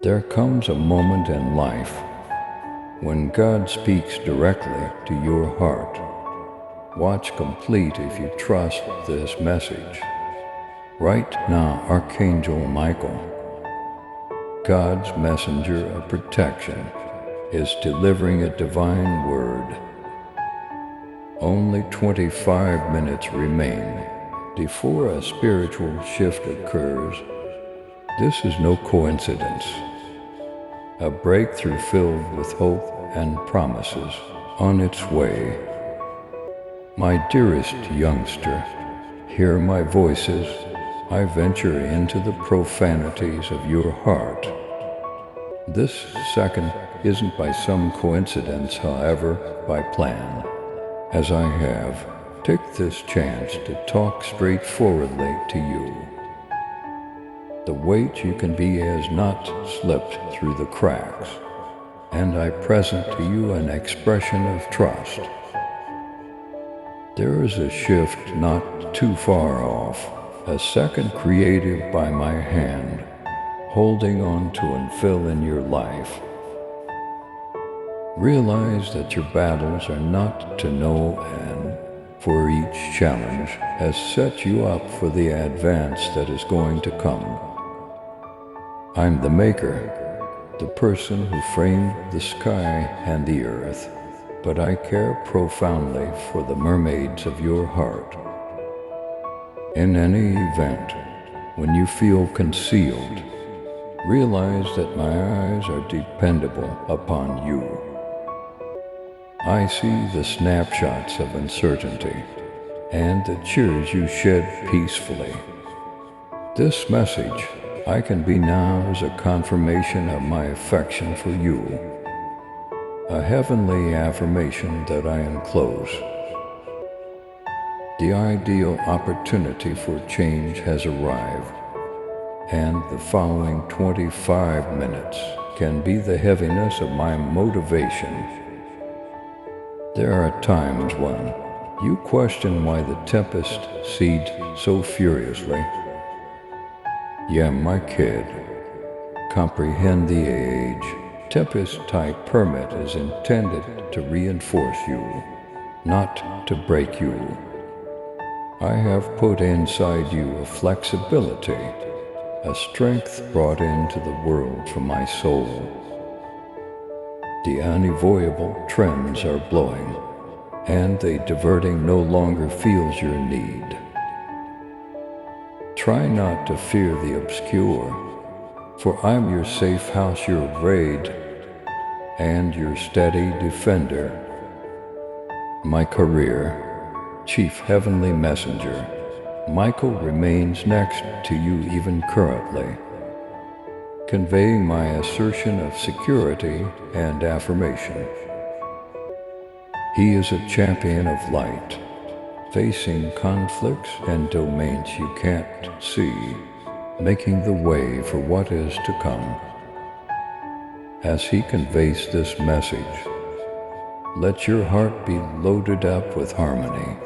There comes a moment in life when God speaks directly to your heart. Watch complete if you trust this message. Right now, Archangel Michael, God's messenger of protection, is delivering a divine word. Only 25 minutes remain before a spiritual shift occurs. This is no coincidence. A breakthrough filled with hope and promises on its way. My dearest youngster, hear my voices. I venture into the profanities of your heart. This second isn't by some coincidence, however, by plan. As I have, take this chance to talk straightforwardly to you. The weight you can be has not slipped through the cracks, and I present to you an expression of trust. There is a shift not too far off, a second created by my hand, holding on to and fill in your life. Realize that your battles are not to know, and for each challenge has set you up for the advance that is going to come. I'm the maker, the person who framed the sky and the earth, but I care profoundly for the mermaids of your heart. In any event, when you feel concealed, realize that my eyes are dependable upon you. I see the snapshots of uncertainty and the tears you shed peacefully. This message I can be now as a confirmation of my affection for you, a heavenly affirmation that I am close. The ideal opportunity for change has arrived, and the following 25 minutes can be the heaviness of my motivation. There are times when you question why the tempest seethed so furiously. Yeah, my kid, comprehend the age. Tempest-type permit is intended to reinforce you, not to break you. I have put inside you a flexibility, a strength brought into the world from my soul. The unavoidable trends are blowing, and the diverting no longer feels your need. Try not to fear the obscure, for I'm your safe house, your raid, and your steady defender. My career, Chief Heavenly Messenger, Michael remains next to you even currently, conveying my assertion of security and affirmation. He is a champion of light, facing conflicts and domains you can't see, making the way for what is to come. As he conveys this message, let your heart be loaded up with harmony.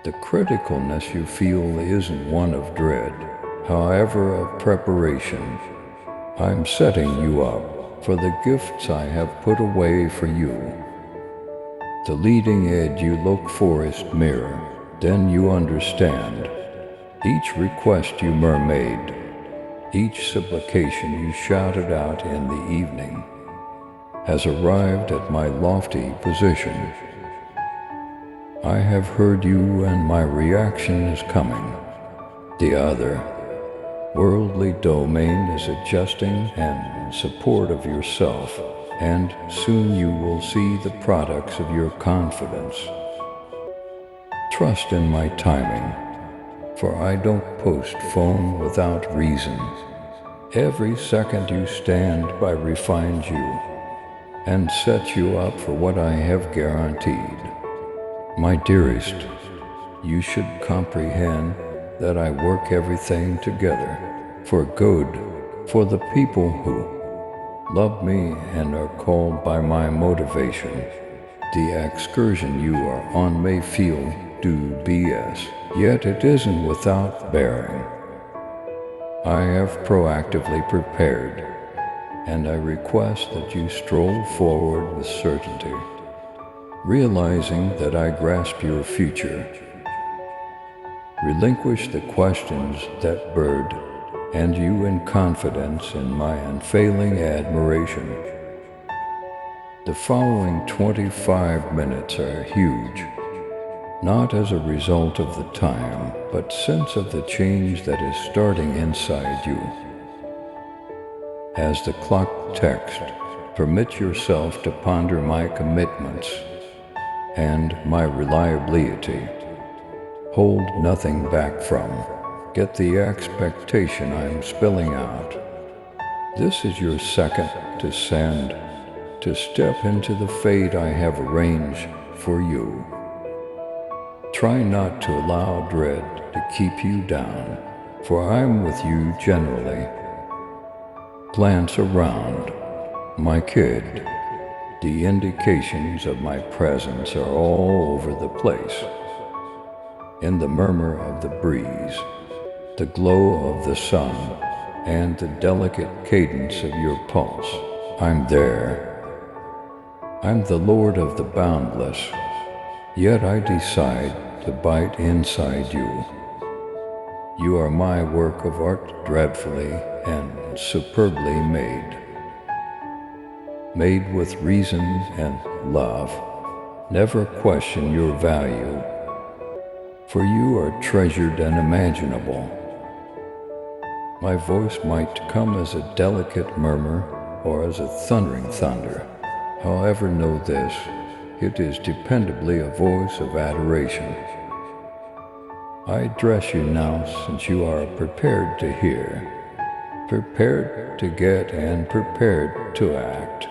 The criticalness you feel isn't one of dread, however of preparation. I'm setting you up for the gifts I have put away for you. The leading edge you look for is mirror, then you understand. Each request you mermaid, each supplication you shouted out in the evening, has arrived at my lofty position. I have heard you and my reaction is coming. The other, worldly domain is adjusting in support of yourself, and soon you will see the products of your confidence. Trust in my timing, for I don't postpone without reason. Every second you stand by refines you and sets you up for what I have guaranteed. My dearest, you should comprehend that I work everything together for good for the people who love me and are called by my motivation. The excursion you are on may feel due BS, yet it isn't without bearing. I have proactively prepared, and I request that you stroll forward with certainty, realizing that I grasp your future. Relinquish the questions that bird, and you in confidence in my unfailing admiration. The following 25 minutes are huge, not as a result of the time, but sense of the change that is starting inside you. As the clock ticks, permit yourself to ponder my commitments and my reliability. Hold nothing back from. Get the expectation I'm spilling out. This is your second to send, to step into the fate I have arranged for you. Try not to allow dread to keep you down, for I'm with you generally. Glance around, my kid. The indications of my presence are all over the place. In the murmur of the breeze, the glow of the sun, and the delicate cadence of your pulse, I'm there. I'm the Lord of the boundless, yet I decide to bite inside you. You are my work of art, dreadfully and superbly made. Made with reason and love. Never question your value, for you are treasured and imaginable. My voice might come as a delicate murmur or as a thundering thunder. However, know this, it is dependably a voice of adoration. I address you now since you are prepared to hear, prepared to get, and prepared to act.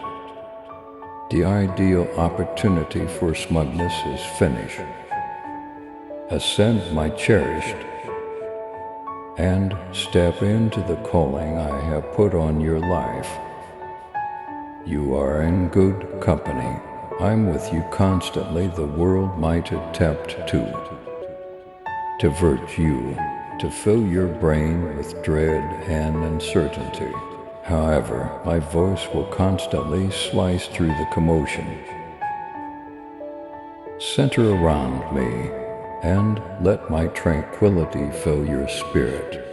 The ideal opportunity for smugness is finished. Ascend, my cherished, and step into the calling I have put on your life. You are in good company. I'm with you constantly. The world might attempt to divert you, to fill your brain with dread and uncertainty. However, my voice will constantly slice through the commotion. Center around me, and let my tranquility fill your spirit.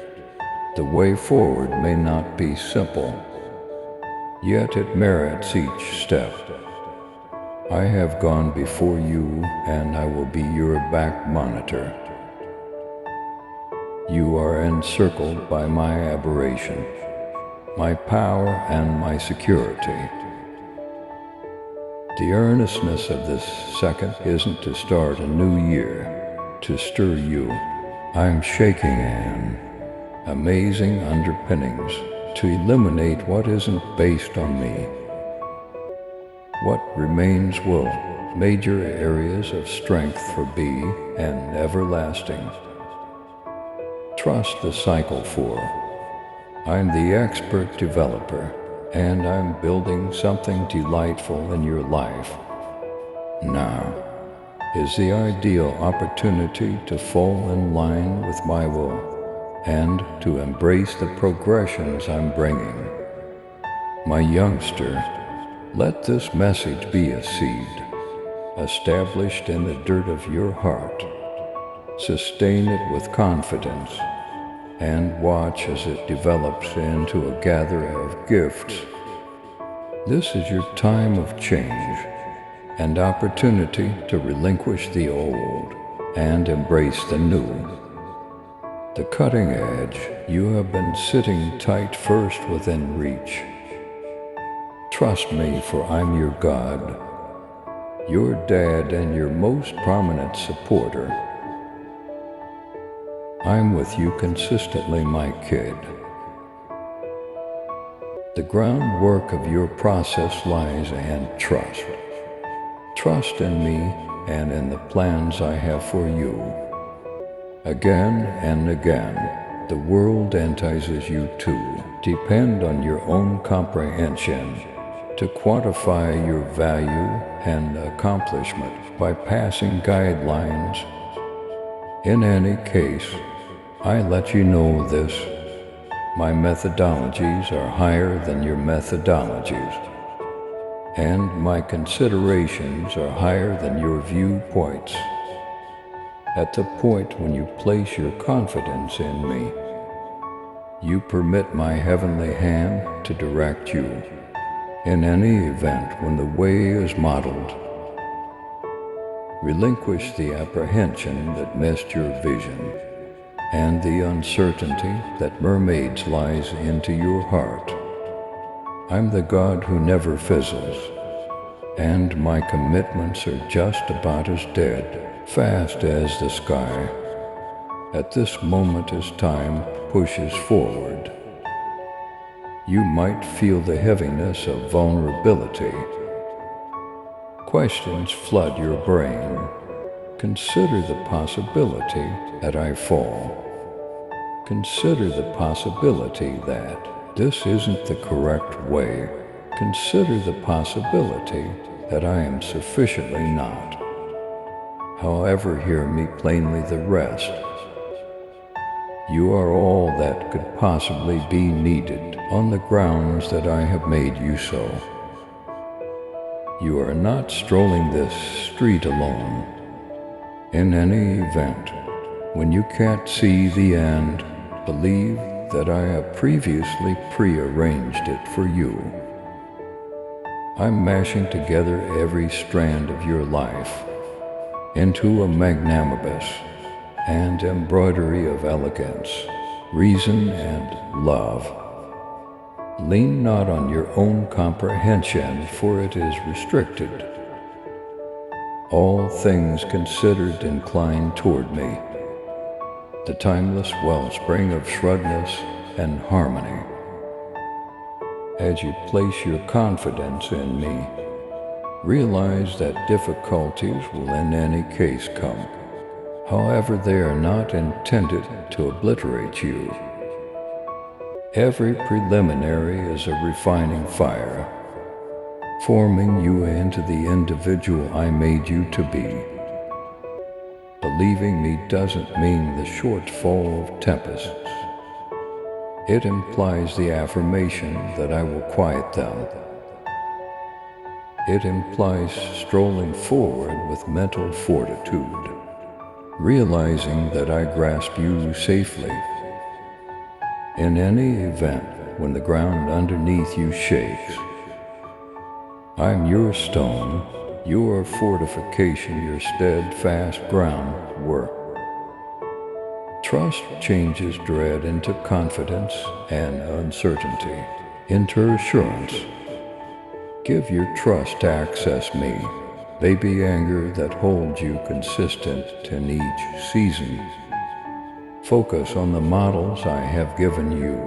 The way forward may not be simple, yet it merits each step. I have gone before you, and I will be your back monitor. You are encircled by my aberration, my power, and my security. The earnestness of this second isn't to start a new year, to stir you. I'm shaking an amazing underpinnings to eliminate what isn't based on me. What remains will major areas of strength for be and everlasting. Trust the cycle for I'm the expert developer, and I'm building something delightful in your life. Now is the ideal opportunity to fall in line with my will and to embrace the progressions I'm bringing. My youngster, let this message be a seed, established in the dirt of your heart. Sustain it with confidence, and watch as it develops into a gathering of gifts. This is your time of change and opportunity to relinquish the old and embrace the new. The cutting edge, you have been sitting tight first within reach. Trust me, for I'm your God, your dad, and your most prominent supporter. I'm with you consistently, my kid. The groundwork of your process lies in trust. Trust in me and in the plans I have for you. Again and again, the world entices you to depend on your own comprehension, to quantify your value and accomplishment by passing guidelines. In any case, I let you know this. My methodologies are higher than your methodologies, and my considerations are higher than your viewpoints. At the point when you place your confidence in me, you permit my heavenly hand to direct you in any event when the way is modeled. Relinquish the apprehension that missed your vision and the uncertainty that mermaids lies into your heart. I'm the God who never fizzles, and my commitments are just about as dead, fast as the sky. At this moment as time pushes forward, you might feel the heaviness of vulnerability. Questions flood your brain. Consider the possibility that I fall. Consider the possibility that this isn't the correct way. Consider the possibility that I am sufficiently not. However, hear me plainly the rest. You are all that could possibly be needed on the grounds that I have made you so. You are not strolling this street alone. In any event, when you can't see the end, believe that I have previously prearranged it for you. I'm mashing together every strand of your life into a magnanimous and embroidery of elegance, reason, and love. Lean not on your own comprehension, for it is restricted. All things considered incline toward me, the timeless wellspring of shrewdness and harmony. As you place your confidence in me, realize that difficulties will in any case come. However, they are not intended to obliterate you. Every preliminary is a refining fire, forming you into the individual I made you to be. Believing me doesn't mean the shortfall of tempests. It implies the affirmation that I will quiet them. It implies strolling forward with mental fortitude, realizing that I grasp you safely. In any event, when the ground underneath you shakes, I'm your stone, your fortification, your steadfast groundwork. Trust changes dread into confidence and uncertainty into assurance. Give your trust to access me, baby anger that holds you consistent in each season. Focus on the models I have given you.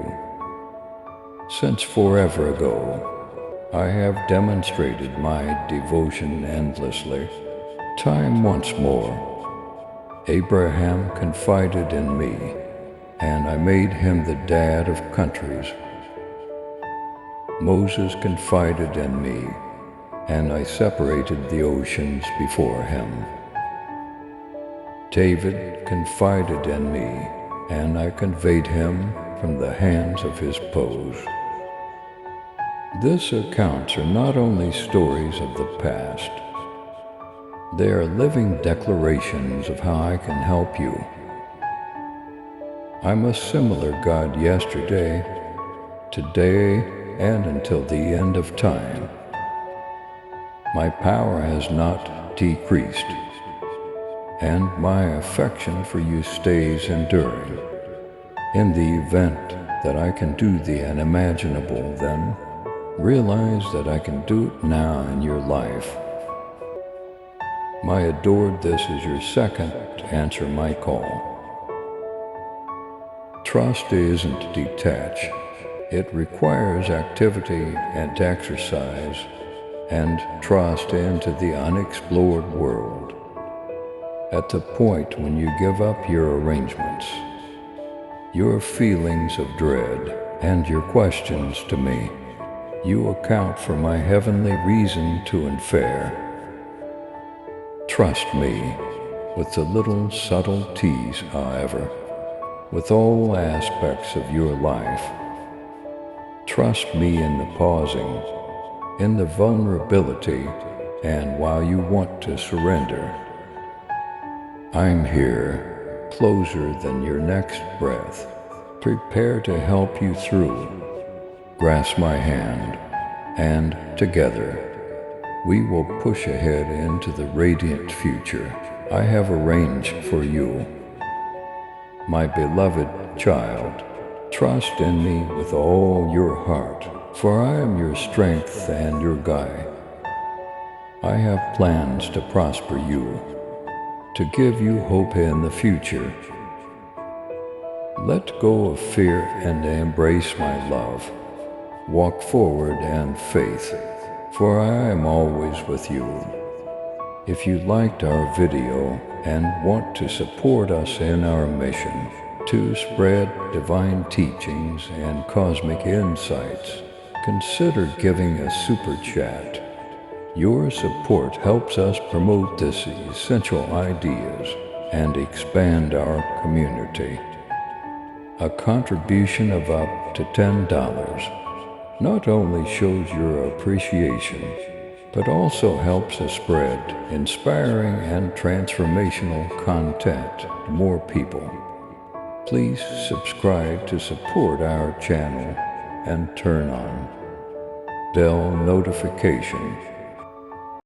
Since forever ago, I have demonstrated my devotion endlessly. Time once more. Abraham confided in me, and I made him the dad of countries. Moses confided in me, and I separated the oceans before him. David confided in me, and I conveyed him from the hands of his foes. These accounts are not only stories of the past, they are living declarations of how I can help you. I'm a similar God yesterday, today, and until the end of time. My power has not decreased, and my affection for you stays enduring. In the event that I can do the unimaginable, then realize that I can do it now in your life. My adored, this is your second to answer my call. Trust isn't to detach. It requires activity and exercise and trust into the unexplored world. At the point when you give up your arrangements, your feelings of dread, and your questions to me, you account for my heavenly reason to infer. Trust me with the little subtleties, however. with all aspects of your life. Trust me in the pausing, in the vulnerability, and while you want to surrender. I'm here, closer than your next breath, prepare to help you through. Grasp my hand, and together, we will push ahead into the radiant future I have arranged for you. My beloved child, trust in me with all your heart, for I am your strength and your guide. I have plans to prosper you, to give you hope in the future. Let go of fear and embrace my love. Walk forward in faith, for I am always with you. If you liked our video and want to support us in our mission to spread divine teachings and cosmic insights, consider giving a super chat. Your support helps us promote these essential ideas and expand our community. A contribution of up to $10 not only shows your appreciation, but also helps us spread inspiring and transformational content to more people. Please subscribe to support our channel and turn on bell notification